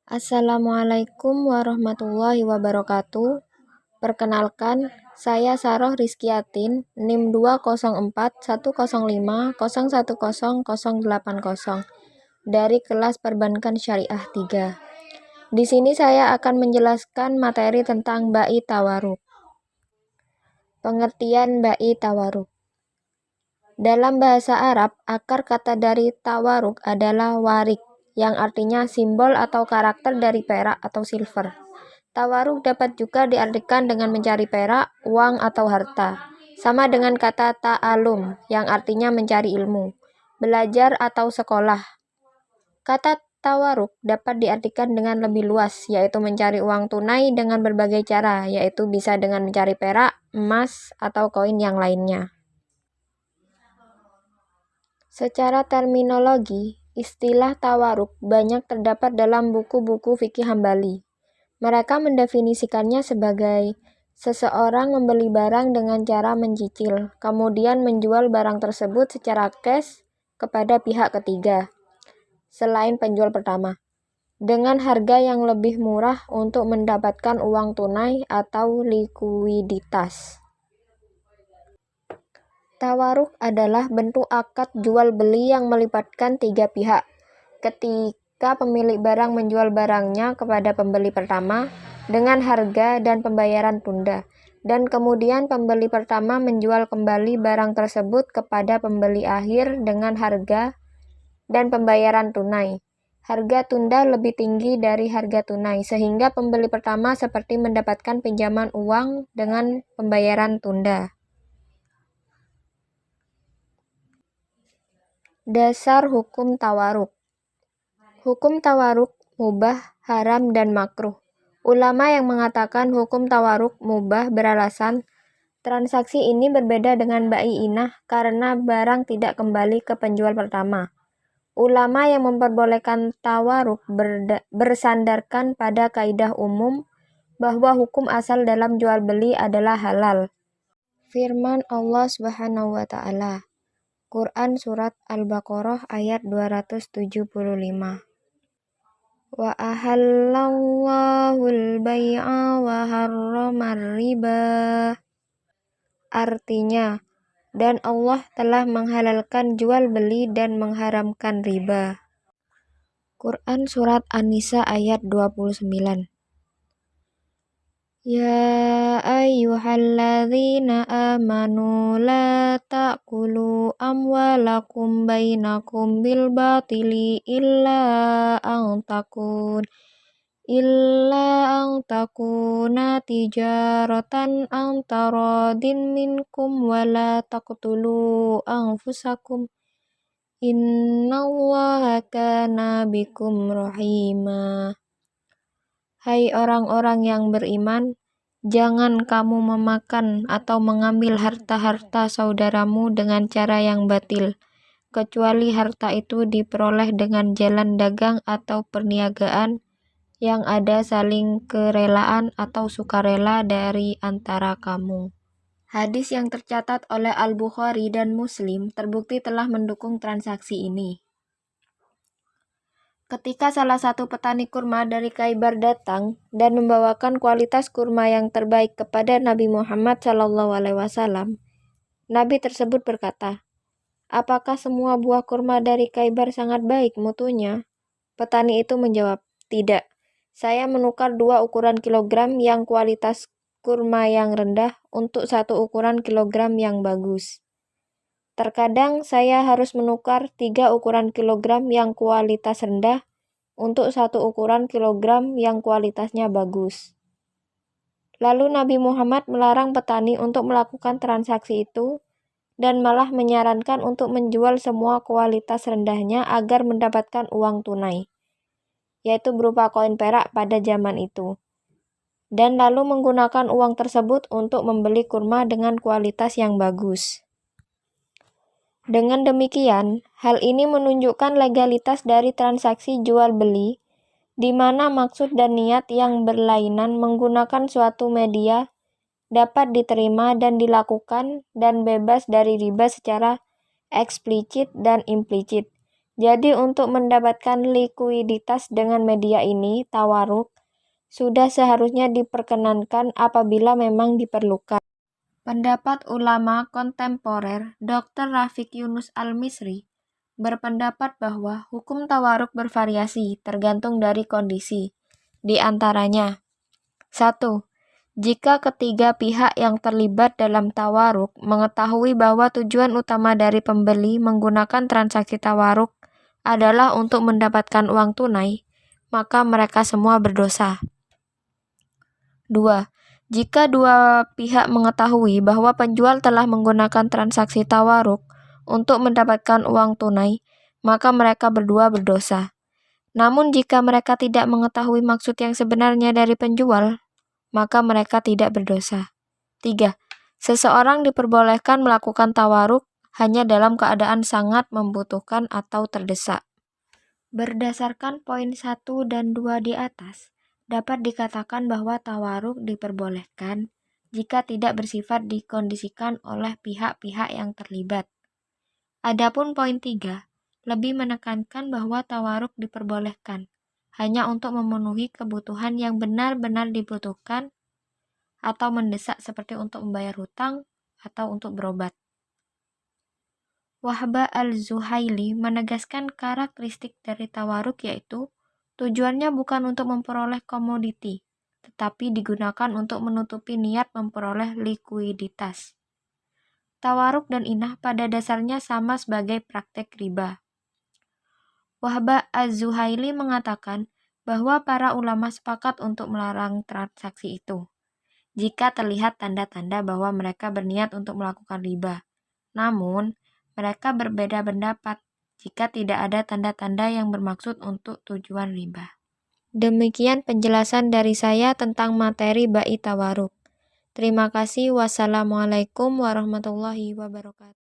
Assalamualaikum warahmatullahi wabarakatuh. Perkenalkan, saya Saroh Rizkiatin, NIM 2041050010080 dari kelas Perbankan Syariah 3. Di sini saya akan menjelaskan materi tentang Ba'i Tawaruk. Pengertian Ba'i Tawaruk. Dalam bahasa Arab, akar kata dari tawaruk adalah warik, yang artinya simbol atau karakter dari perak atau silver. Tawaruk dapat juga diartikan dengan mencari perak, uang, atau harta. Sama dengan kata ta'alum, yang artinya mencari ilmu, belajar, atau sekolah. Kata tawaruk dapat diartikan dengan lebih luas, yaitu mencari uang tunai dengan berbagai cara, yaitu bisa dengan mencari perak, emas, atau koin yang lainnya. Secara terminologi, istilah tawaruk banyak terdapat dalam buku-buku fikih Hambali. Mereka mendefinisikannya sebagai seseorang membeli barang dengan cara mencicil, kemudian menjual barang tersebut secara cash kepada pihak ketiga, selain penjual pertama, dengan harga yang lebih murah untuk mendapatkan uang tunai atau likuiditas. Tawaruk adalah bentuk akad jual-beli yang melibatkan tiga pihak. Ketika pemilik barang menjual barangnya kepada pembeli pertama dengan harga dan pembayaran tunda, dan kemudian pembeli pertama menjual kembali barang tersebut kepada pembeli akhir dengan harga dan pembayaran tunai. Harga tunda lebih tinggi dari harga tunai, sehingga pembeli pertama seperti mendapatkan pinjaman uang dengan pembayaran tunda. Dasar hukum tawaruk. Hukum tawaruk mubah, haram, dan makruh. Ulama yang mengatakan hukum tawaruk mubah beralasan transaksi ini berbeda dengan ba'i inah karena barang tidak kembali ke penjual pertama. Ulama yang memperbolehkan tawaruk bersandarkan pada kaidah umum bahwa hukum asal dalam jual beli adalah halal. Firman Allah Subhanahu wa Ta'ala, Quran Surat Al-Baqarah ayat 275. Wa ahallallahu al-bai'a wa harramar riba. Artinya, dan Allah telah menghalalkan jual beli dan mengharamkan riba. Quran Surat An-Nisa ayat 29. Ya ayyuhalladzina amanu la ta'kulu amwalakum bainakum bil batili illa an takuna tijaratan an taradin minkum wa la taqtulu anfusakum innallaha kana bikum rahima. Hai orang-orang yang beriman, jangan kamu memakan atau mengambil harta-harta saudaramu dengan cara yang batil, kecuali harta itu diperoleh dengan jalan dagang atau perniagaan yang ada saling kerelaan atau sukarela dari antara kamu. Hadis yang tercatat oleh Al-Bukhari dan Muslim terbukti telah mendukung transaksi ini. Ketika salah satu petani kurma dari Khaybar datang dan membawakan kualitas kurma yang terbaik kepada Nabi Muhammad SAW, Nabi tersebut berkata, "Apakah semua buah kurma dari Khaybar sangat baik mutunya?" Petani itu menjawab, "Tidak. Saya menukar 2 ukuran kilogram yang kualitas kurma yang rendah untuk 1 ukuran kilogram yang bagus. Terkadang saya harus menukar 3 ukuran kilogram yang kualitas rendah untuk 1 ukuran kilogram yang kualitasnya bagus." Lalu Nabi Muhammad melarang petani untuk melakukan transaksi itu dan malah menyarankan untuk menjual semua kualitas rendahnya agar mendapatkan uang tunai, yaitu berupa koin perak pada zaman itu, dan lalu menggunakan uang tersebut untuk membeli kurma dengan kualitas yang bagus. Dengan demikian, hal ini menunjukkan legalitas dari transaksi jual-beli, di mana maksud dan niat yang berlainan menggunakan suatu media dapat diterima dan dilakukan dan bebas dari riba secara eksplisit dan implisit. Jadi untuk mendapatkan likuiditas dengan media ini, tawaruk, sudah seharusnya diperkenankan apabila memang diperlukan. Pendapat ulama kontemporer Dr. Rafiq Yunus Al-Misri berpendapat bahwa hukum tawaruk bervariasi tergantung dari kondisi. Di antaranya, 1. Jika ketiga pihak yang terlibat dalam tawaruk mengetahui bahwa tujuan utama dari pembeli menggunakan transaksi tawaruk adalah untuk mendapatkan uang tunai, maka mereka semua berdosa. 2. Jika dua pihak mengetahui bahwa penjual telah menggunakan transaksi tawaruk untuk mendapatkan uang tunai, maka mereka berdua berdosa. Namun jika mereka tidak mengetahui maksud yang sebenarnya dari penjual, maka mereka tidak berdosa. 3. Seseorang diperbolehkan melakukan tawaruk hanya dalam keadaan sangat membutuhkan atau terdesak. Berdasarkan poin 1 dan 2 di atas, dapat dikatakan bahwa tawaruk diperbolehkan jika tidak bersifat dikondisikan oleh pihak-pihak yang terlibat. Adapun poin 3, lebih menekankan bahwa tawaruk diperbolehkan hanya untuk memenuhi kebutuhan yang benar-benar dibutuhkan atau mendesak seperti untuk membayar hutang atau untuk berobat. Wahbah al-Zuhaili menegaskan karakteristik dari tawaruk yaitu tujuannya bukan untuk memperoleh komoditi, tetapi digunakan untuk menutupi niat memperoleh likuiditas. Tawaruk dan inah pada dasarnya sama sebagai praktek riba. Wahbah az-Zuhaili mengatakan bahwa para ulama sepakat untuk melarang transaksi itu jika terlihat tanda-tanda bahwa mereka berniat untuk melakukan riba. Namun, mereka berbeda pendapat jika tidak ada tanda-tanda yang bermaksud untuk tujuan riba. Demikian penjelasan dari saya tentang materi bai tawaruk. Terima kasih. Wassalamualaikum warahmatullahi wabarakatuh.